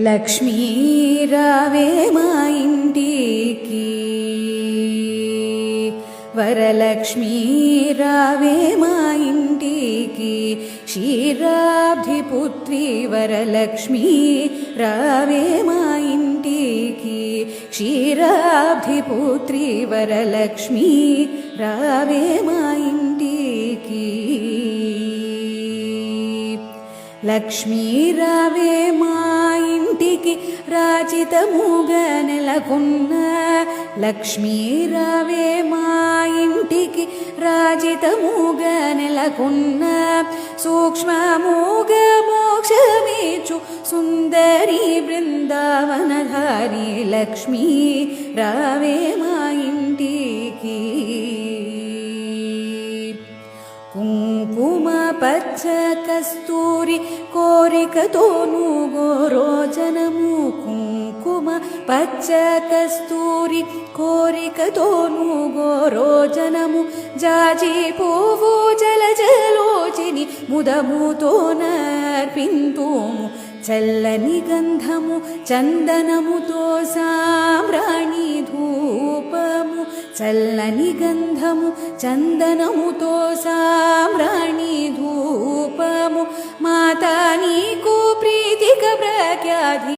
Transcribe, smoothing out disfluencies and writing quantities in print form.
లక్ష్మీ రావే మా ఇంటికి, వరలక్ష్మీ రావే మా ఇంటికి, క్షీరాబ్ధి పుత్రి వరలక్ష్మీ రావే మా ఇంటికి, క్షీరాబ్ధి పుత్రి వరలక్ష్మీ రావే మా ఇంటికి. లక్ష్మీ రావే మా ఇంటికి, రాజితముగా నెలకొన్న లక్ష్మీ రావే మా ఇంటికి, రాజితముగా నెలకొన్న సూక్ష్మముగా మోక్షమేచు సుందరి బృందావనధారి లక్ష్మీ రావే మా ఇంటికి. కుంకుమ పచ్చ కస్తూరి కోరికతోను గోరోజనము, కుంకుమ పచ్చ కస్తూరి కోరికతోను గోరోజనము, జాజి పువ్వు జలజలోచిని ముదముతో నర్పింతుము, చల్లని గంధము చందనముతో సాంబ్రాణి ధూపము, చల్లని గంధము చందనముతో సాంబ్రాణి ధూపము, మాతా నీకు ప్రీతిక ప్రఖ్యాతి.